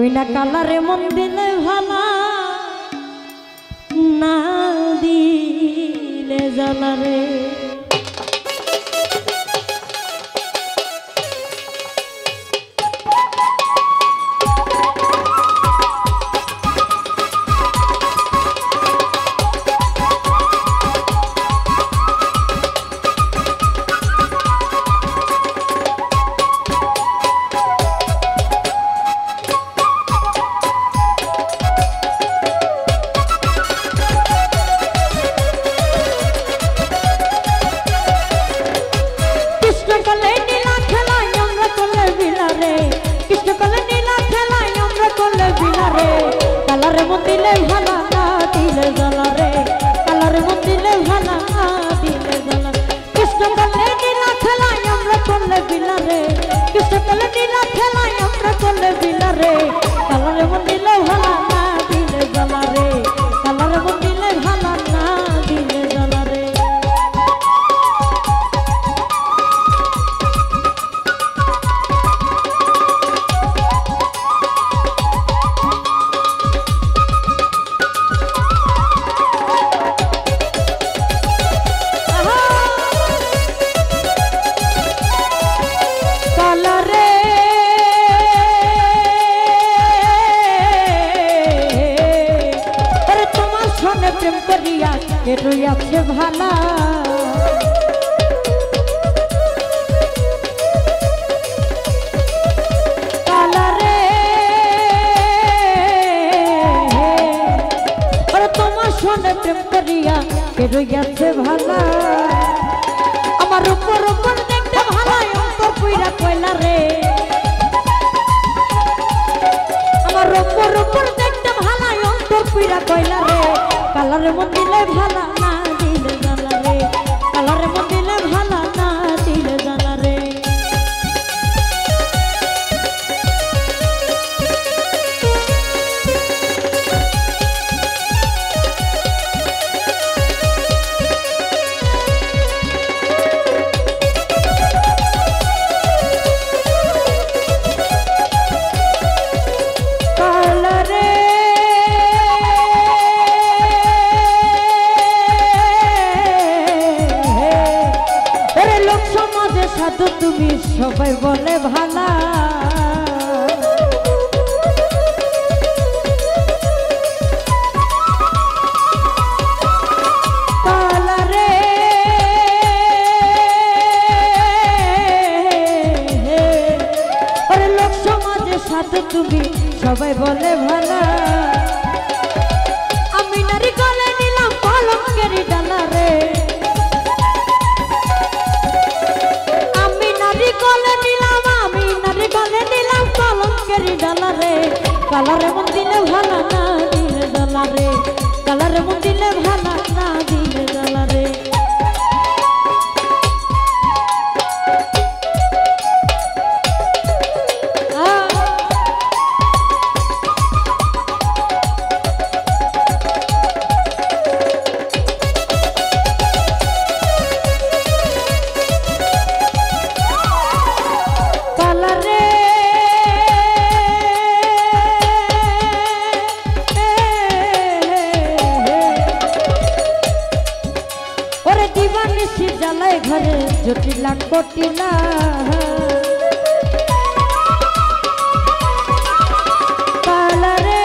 তুই না কালারে মন দিলে ভালা না দিলে জ্বালা রে। কালারে মন দিলে ভালা না দিলে জ্বালা রে, কালারে মন দিলে ভালা না দিলে জ্বালা। কৃষ্ণ কালে নীলা খেলায় আমরা করলে বিলা রে, কৃষ্ণ কালে নীলা খেলায় আমরা করলে বিলা রে। কালারে মন দিলে ভালা না দিলে জ্বালা রে, কালারে মন দিলে ভালা না দিলে জ্বালা রে। প্রেম করিয়া কে রইয়াছে ভালা, কালারে তোমার সনে প্রেম করিয়া কে রইয়াছে ভালা। আমার উপর উপর দেখতে ভালা অন্তর পুইরা কয়লা রে, আমার উপর উপর দেখতে ভালা অন্তর পুইরা কয়লা রে। কালারে মন দিলে ভালা না দিলে জ্বালা রে, কালারে মন দিলে ভালা না দিলে জ্বালা রে। সাধু তুমি সবাই বলে ভালা, কালারে লোক সমাজে সাধু তুমি সবাই বলে ভালা। আমি নারী গলে নিলাম কলঙ্কের ডালা রে, কালারে মন দিলে ভালা না দিলে জ্বালা রে, কালারে মন দিলে ভালা না দিলে জ্বালা রে। জ্বালায় ঘরে জটিলা কটিলা, কালারে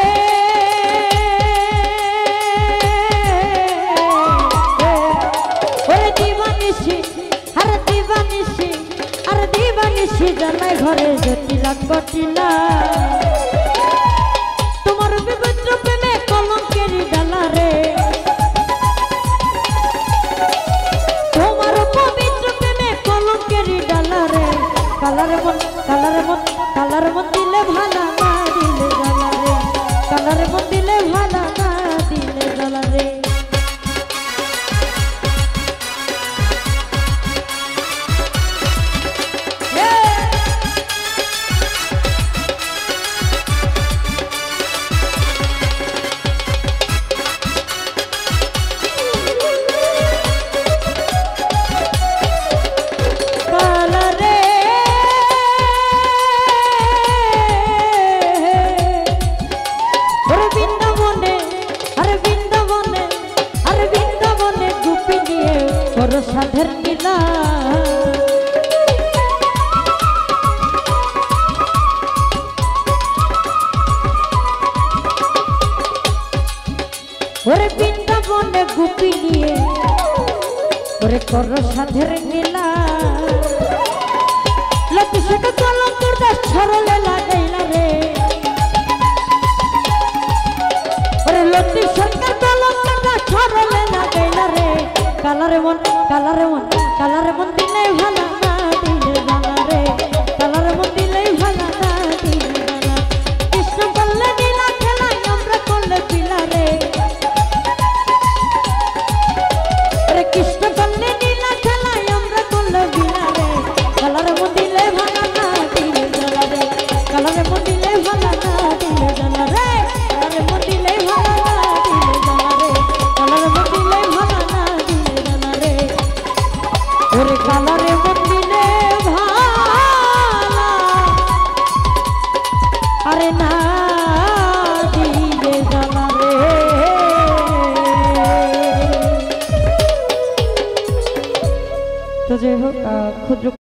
ওরে দিবানিসি আর দিবানিসি আর দিবানিসি জ্বালায় ঘরে জটিলা কটিলা। তোমার বিচিত্র প্রেমে কলঙ্কের ডালা রে, কালারে মন কালারে মন কালারে মন দিলে ভালা না দিলে জ্বালা রে, কালারে মন দিলে ভালা না দিলে জ্বালা রে। ওরে কর সাধের নীলা লতি সেটা কলঙ্কের দেশ ছড়লে লাগাইলা রে ওরে লতি সরকার কলঙ্কের দেশ ছড়লে লাগাইলা রে কালারে মন দিলে ভালা না দিলে জানা রে কালারে মন দিলে ভালা না দিলে জানা কৃষ্ণ বললে নীলা খেলাই আমরা করলে পিলা রে কৃষ্ণ বললে নীলা খেলাই আমরা করলে পিলা রে কালারে মন দিলে ভালা না দিলে জানা রে কালারে মন দিলে ভালা না দিলে জানা রে কালারে মন দিলে ভালা না দিলে জানা রে কালারে মন দিলে ভালা না দিলে জানা রে ওরে কালারে মন দিলে ভালা আরে না দিলে জানা রে তো যাই হোক ক্ষুদ্র